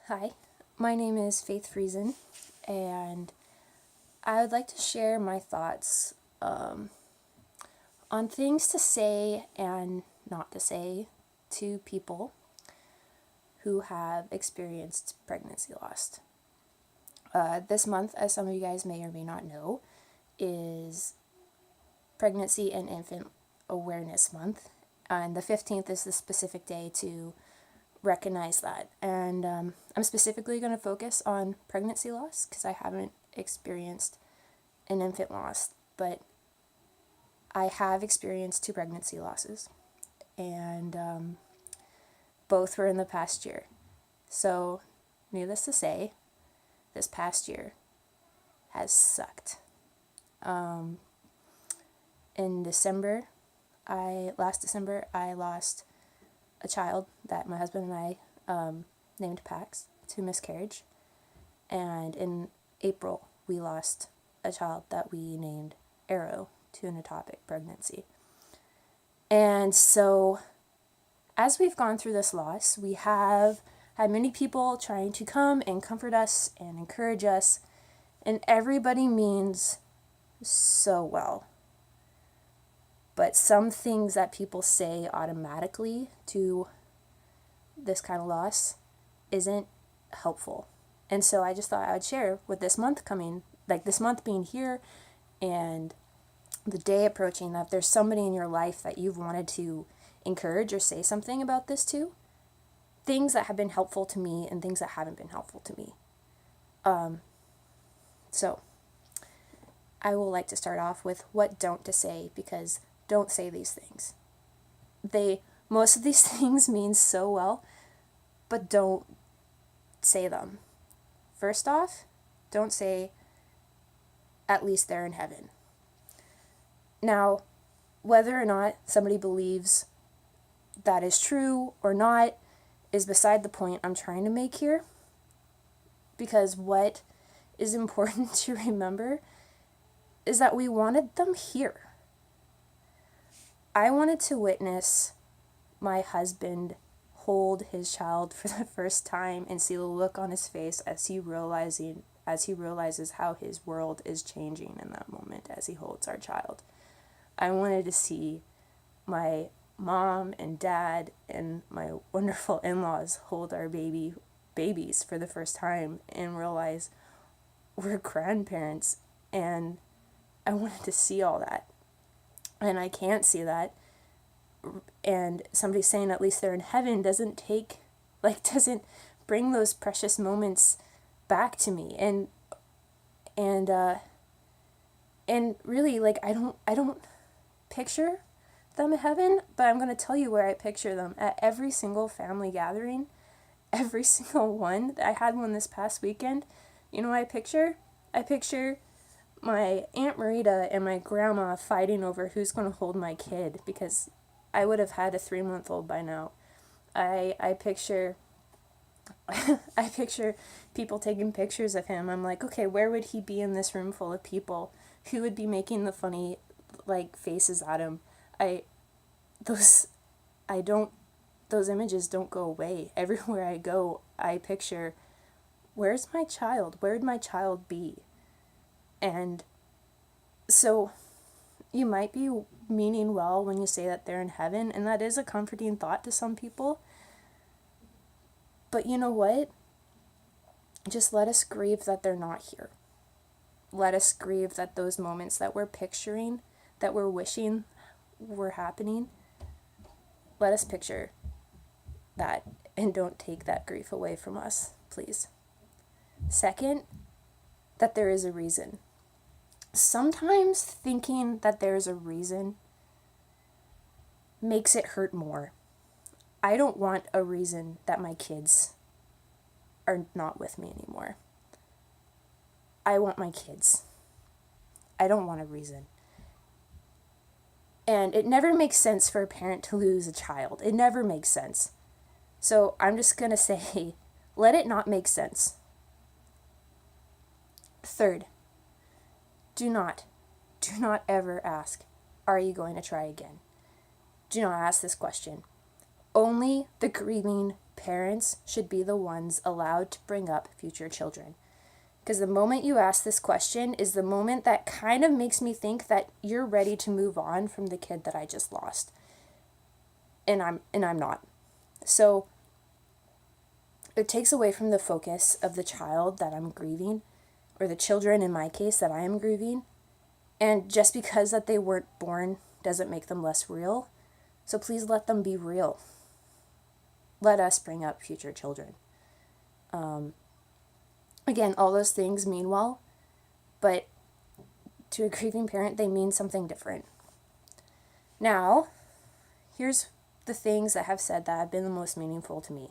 Hi, my name is Faith Friesen, and I would like to share my thoughts on things to say and not to say to people who have experienced pregnancy loss. This month, as some of you guys may or may not know, is Pregnancy and Infant Awareness Month, and the 15th is the specific day to recognize that. And I'm specifically going to focus on pregnancy loss because I haven't experienced an infant loss, but I have experienced 2 pregnancy losses, and both were in the past year. So, needless to say, this past year has sucked. In last December, I lost a child that my husband and I named Pax to miscarriage, and in April we lost a child that we named Arrow to an ectopic pregnancy. And so as we've gone through this loss, we have had many people trying to come and comfort us and encourage us, and everybody means so well. But some things that people say automatically to this kind of loss isn't helpful. And so I just thought I would share with this month coming, like this month being here and the day approaching, that if there's somebody in your life that you've wanted to encourage or say something about this to, things that have been helpful to me and things that haven't been helpful to me. So I will like to start off with what don't to say, because don't say these things. Most of these things mean so well, but don't say them. First off, don't say, at least they're in heaven. Now, whether or not somebody believes that is true or not is beside the point I'm trying to make here, because what is important to remember is that we wanted them here. I wanted to witness my husband hold his child for the first time and see the look on his face as he realizes how his world is changing in that moment as he holds our child. I wanted to see my mom and dad and my wonderful in-laws hold our babies for the first time and realize we're grandparents, and I wanted to see all that. And I can't see that. And somebody saying at least they're in heaven doesn't bring those precious moments back to me. And really, like, I don't picture them in heaven, but I'm going to tell you where I picture them. At every single family gathering, every single one. I had one this past weekend. You know what I picture? I picture my Aunt Marita and my grandma fighting over who's going to hold my kid, because I would have had a 3-month-old by now. I picture I picture people taking pictures of him. I'm like, okay, where would he be in this room full of people? Who would be making the funny faces at him? Those images don't go away. Everywhere I go, I picture, where's my child? Where'd my child be? And so you might be meaning well when you say that they're in heaven, and that is a comforting thought to some people. But you know what? Just let us grieve that they're not here. Let us grieve that those moments that we're picturing, that we're wishing were happening, let us picture that, and don't take that grief away from us, please. Second, that there is a reason. Sometimes thinking that there's a reason makes it hurt more. I don't want a reason that my kids are not with me anymore. I want my kids. I don't want a reason. And it never makes sense for a parent to lose a child. It never makes sense. So I'm just going to say, let it not make sense. Third, do not ever ask, are you going to try again? Do not ask this question. Only the grieving parents should be the ones allowed to bring up future children. Because the moment you ask this question is the moment that kind of makes me think that you're ready to move on from the kid that I just lost. And I'm not. So it takes away from the focus of the child that I'm grieving, or the children in my case that I am grieving. And just because that they weren't born doesn't make them less real. So please let them be real. Let us bring up future children. Again, all those things mean well, but to a grieving parent, they mean something different. Now, here's the things that have said that have been the most meaningful to me.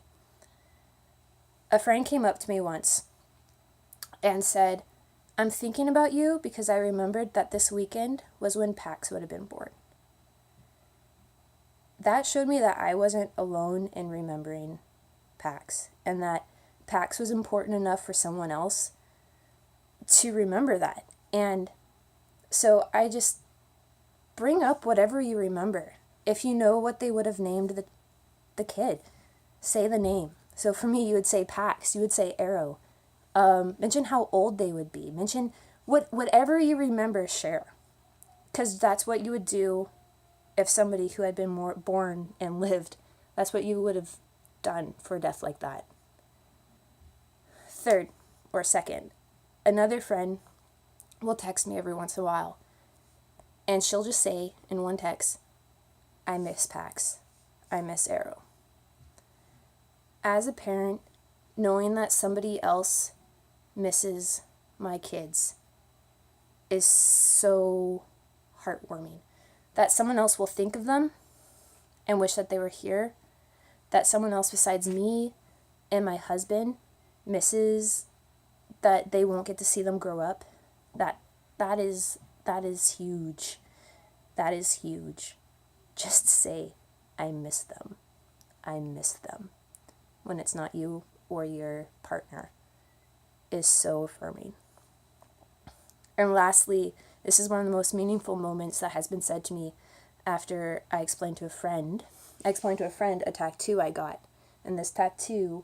A friend came up to me once and said, I'm thinking about you because I remembered that this weekend was when Pax would have been born. That showed me that I wasn't alone in remembering Pax, and that Pax was important enough for someone else to remember that. And so I just bring up whatever you remember. If you know what they would have named the kid, say the name. So for me, you would say Pax, you would say Arrow. Mention how old they would be. Mention whatever you remember, share. Because that's what you would do if somebody who had been born and lived, that's what you would have done for a death like that. Third, or second, another friend will text me every once in a while, and she'll just say in one text, I miss Pax. I miss Arrow. As a parent, knowing that somebody else misses my kids is so heartwarming. That someone else will think of them and wish that they were here. That someone else besides me and my husband misses that they won't get to see them grow up. That is huge. That is huge. Just say, I miss them. I miss them. When it's not you or your partner is so affirming. And lastly, this is one of the most meaningful moments that has been said to me after I explained to a friend a tattoo I got. And this tattoo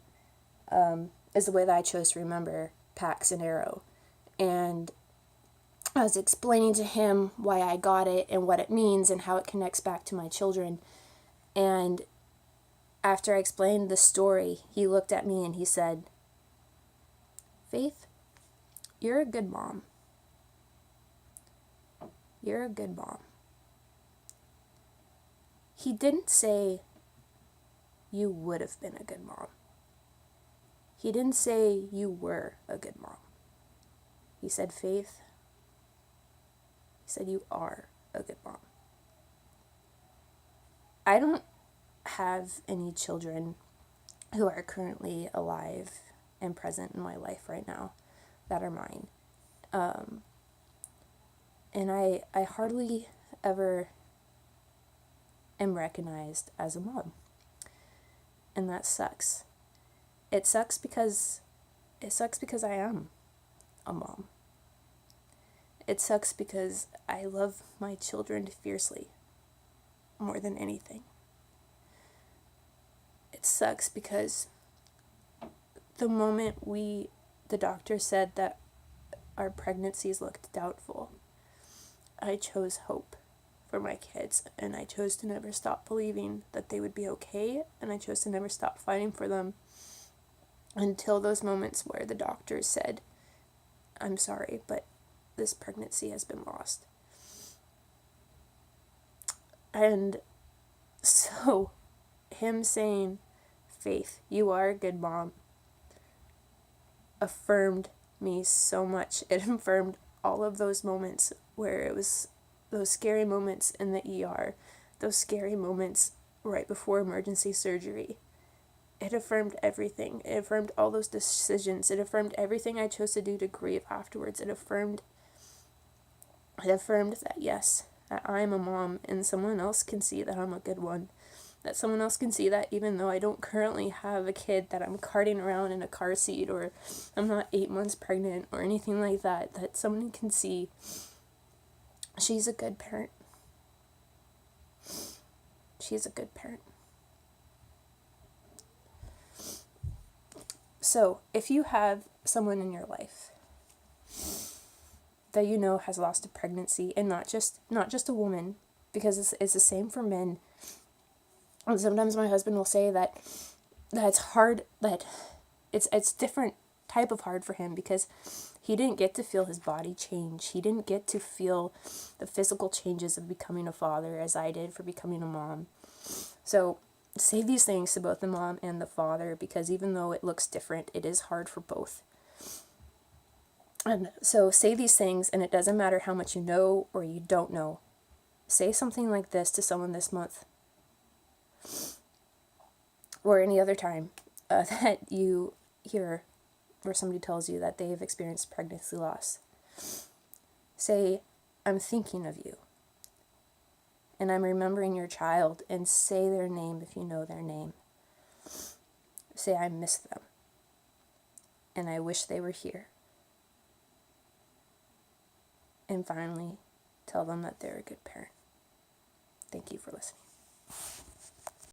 is the way that I chose to remember Pax and Arrow. And I was explaining to him why I got it and what it means and how it connects back to my children. And after I explained the story, he looked at me and he said, Faith, you're a good mom. You're a good mom. He didn't say you would have been a good mom. He didn't say you were a good mom. He said, Faith, he said, you are a good mom. I don't have any children who are currently alive and present in my life right now that are mine. And I hardly ever am recognized as a mom. And that sucks. It sucks because I am a mom. It sucks because I love my children fiercely, more than anything. It sucks because the moment the doctor said that our pregnancies looked doubtful, I chose hope for my kids, and I chose to never stop believing that they would be okay, and I chose to never stop fighting for them until those moments where the doctors said, I'm sorry, but this pregnancy has been lost. And so him saying, Faith, you are a good mom, affirmed me so much. It affirmed all of those moments where it was those scary moments in the ER, those scary moments right before emergency surgery. It affirmed everything. It affirmed all those decisions. It affirmed everything I chose to do to grieve afterwards. It affirmed that yes, that I'm a mom and someone else can see that I'm a good one. That someone else can see that even though I don't currently have a kid that I'm carting around in a car seat, or I'm not 8 months pregnant or anything like that, that someone can see she's a good parent. She's a good parent. So if you have someone in your life that you know has lost a pregnancy, and not just a woman, because it's the same for men. And sometimes my husband will say that it's hard, that it's different type of hard for him, because he didn't get to feel his body change. He didn't get to feel the physical changes of becoming a father as I did for becoming a mom. So say these things to both the mom and the father, because even though it looks different, it is hard for both. And so say these things, and it doesn't matter how much you know or you don't know. Say something like this to someone this month, or any other time that you hear where somebody tells you that they've experienced pregnancy loss. Say, I'm thinking of you, and I'm remembering your child, and say their name if you know their name. Say, I miss them, and I wish they were here. And finally, tell them that they're a good parent. Thank you for listening.